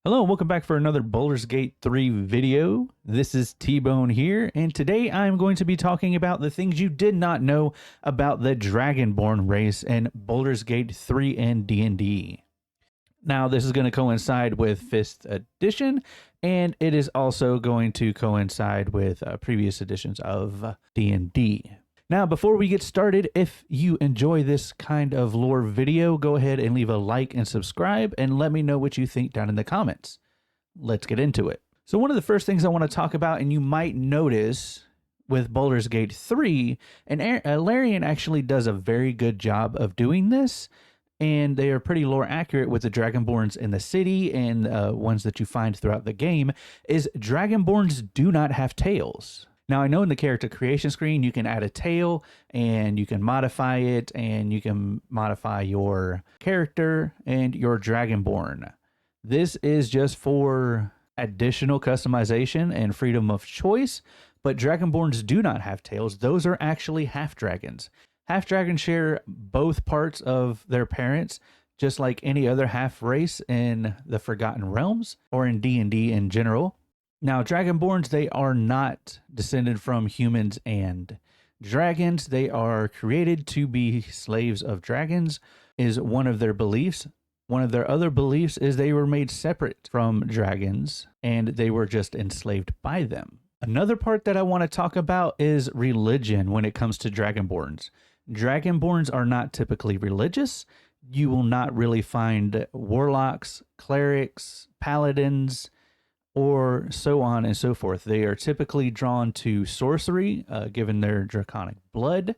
Hello, and welcome back for another Baldur's Gate 3 video. This is Tibone here, and today I'm going to be talking about the things you did not know about the Dragonborn race in Baldur's Gate 3 and D&D. Now, this is going to coincide with 5th edition, and it is also going to coincide with previous editions of D&D. Now, before we get started, if you enjoy this kind of lore video, go ahead and leave a like and subscribe and let me know what you think down in the comments. Let's get into it. So one of the first things I want to talk about, and you might notice with Baldur's Gate 3, Larian actually does a very good job of doing this, and they are pretty lore accurate with the Dragonborns in the city and ones that you find throughout the game, is Dragonborns do not have tails. Now, I know in the character creation screen, you can add a tail and you can modify it and you can modify your character and your Dragonborn. This is just for additional customization and freedom of choice, but Dragonborns do not have tails. Those are actually half-dragons. Half-dragons share both parts of their parents, just like any other half-race in the Forgotten Realms or in D&D in general. Now, Dragonborns, they are not descended from humans and dragons. They are created to be slaves of dragons, is one of their beliefs. One of their other beliefs is they were made separate from dragons, and they were just enslaved by them. Another part that I want to talk about is religion when it comes to Dragonborns. Dragonborns are not typically religious. You will not really find warlocks, clerics, paladins, or so on and so forth. They are typically drawn to sorcery, given their draconic blood,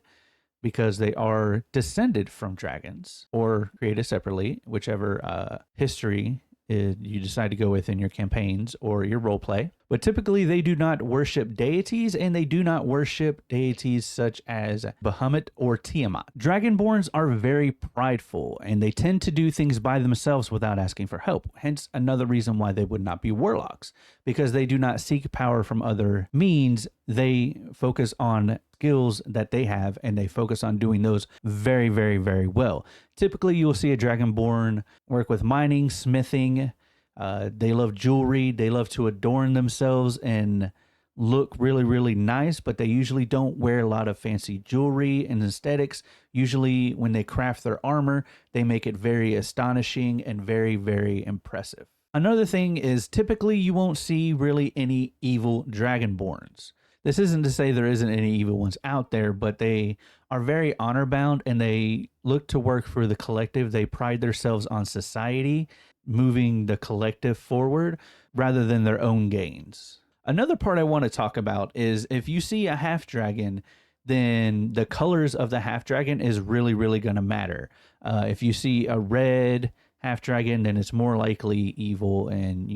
because they are descended from dragons or created separately, whichever history you decide to go with in your campaigns or your roleplay. But typically they do not worship deities, and they do not worship deities such as Bahamut or Tiamat. Dragonborns are very prideful, and they tend to do things by themselves without asking for help. Hence another reason why they would not be warlocks, because they do not seek power from other means. They focus on skills that they have, and they focus on doing those very, very, very well. Typically, you'll see a Dragonborn work with mining, smithing. They love jewelry. They love to adorn themselves and look really, really nice, but they usually don't wear a lot of fancy jewelry and aesthetics. Usually, when they craft their armor, they make it very astonishing and very, very impressive. Another thing is typically you won't see really any evil Dragonborns. This isn't to say there isn't any evil ones out there, but they are very honor bound and they look to work for the collective. They pride themselves on society, moving the collective forward rather than their own gains. Another part I want to talk about is if you see a half dragon, then the colors of the half dragon is really, really going to matter. If you see a red half dragon, then it's more likely evil, and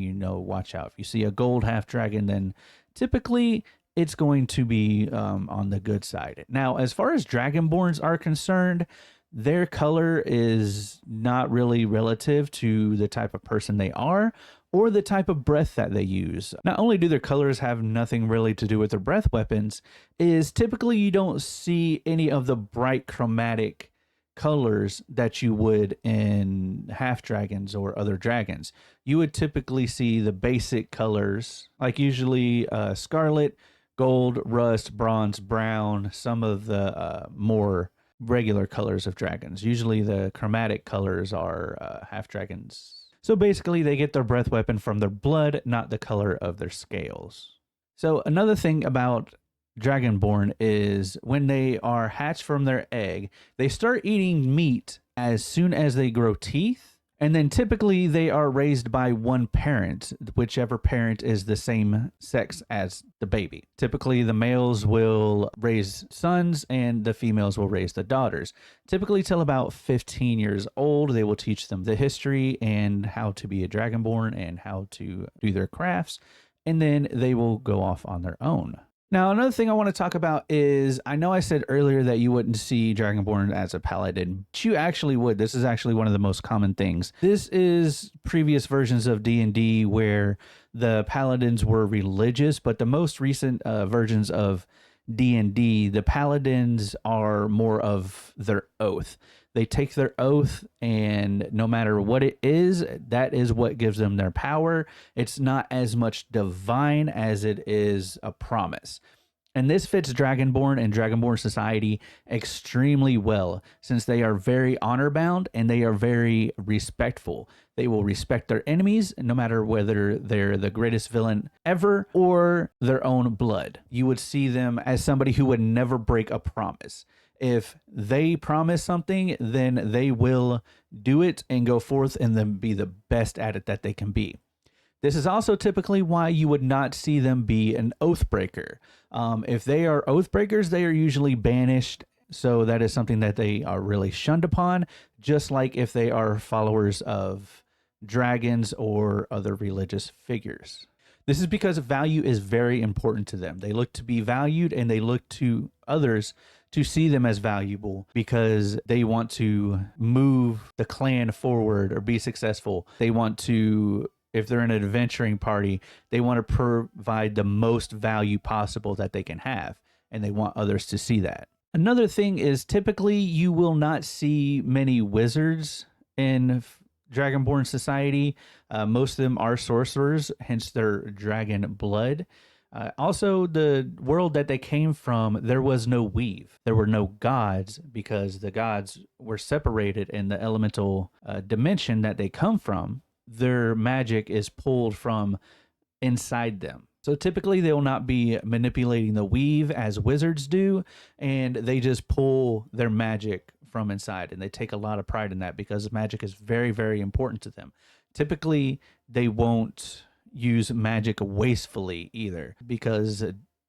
watch out. If you see a gold half dragon, then typically it's going to be on the good side. Now, as far as Dragonborns are concerned, their color is not really relative to the type of person they are or the type of breath that they use. Not only do their colors have nothing really to do with their breath weapons, is typically you don't see any of the bright chromatic colors that you would in half dragons or other dragons. You would typically see the basic colors, like usually scarlet, gold, rust, bronze, brown, some of the more regular colors of dragons. Usually the chromatic colors are half dragons. So basically they get their breath weapon from their blood, not the color of their scales. So another thing about Dragonborn is when they are hatched from their egg, they start eating meat as soon as they grow teeth. And then typically they are raised by one parent, whichever parent is the same sex as the baby. Typically the males will raise sons and the females will raise the daughters. Typically till about 15 years old, they will teach them the history and how to be a Dragonborn and how to do their crafts. And then they will go off on their own. Now, another thing I want to talk about is, I know I said earlier that you wouldn't see Dragonborn as a paladin, but you actually would. This is actually one of the most common things. This is previous versions of D&D where the paladins were religious, but the most recent versions of D&D, the paladins are more of their oath. They take their oath, and no matter what it is, that is what gives them their power. It's not as much divine as it is a promise. And this fits Dragonborn and Dragonborn society extremely well, since they are very honor bound and they are very respectful. They will respect their enemies no matter whether they're the greatest villain ever or their own blood. You would see them as somebody who would never break a promise. If they promise something, then they will do it and go forth and then be the best at it that they can be. This is also typically why you would not see them be an oath breaker. If they are oath breakers, they are usually banished. So that is something that they are really shunned upon, just like if they are followers of dragons or other religious figures. This is because value is very important to them. They look to be valued, and they look to others to see them as valuable because they want to move the clan forward or be successful. They want to, if they're in an adventuring party, they want to provide the most value possible that they can have, and they want others to see that. Another thing is typically you will not see many wizards in Dragonborn society. Most of them are sorcerers, hence their dragon blood. Also, the world that they came from, there was no weave. There were no gods because the gods were separated in the elemental dimension that they come from. Their magic is pulled from inside them. So typically they will not be manipulating the weave as wizards do, and they just pull their magic from inside, and they take a lot of pride in that because magic is very, very important to them. Typically they won't use magic wastefully either because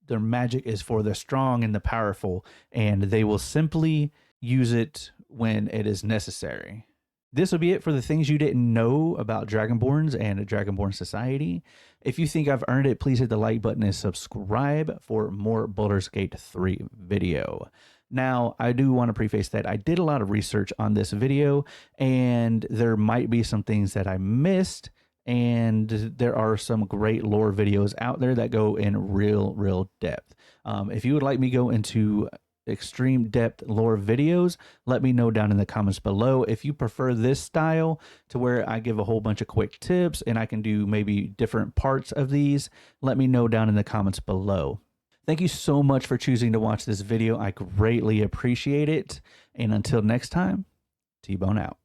their magic is for the strong and the powerful, and they will simply use it when it is necessary. This will be it for the things you didn't know about Dragonborns and Dragonborn society. If you think I've earned it, please hit the like button and subscribe for more Baldur's Gate 3 video. Now, I do want to preface that I did a lot of research on this video, and there might be some things that I missed, and there are some great lore videos out there that go in real depth. If you would like me to go into extreme depth lore videos, let me know down in the comments below. If you prefer this style to where I give a whole bunch of quick tips and I can do maybe different parts of these, let me know down in the comments below. Thank you so much for choosing to watch this video. I greatly appreciate it. And until next time, Tibone out.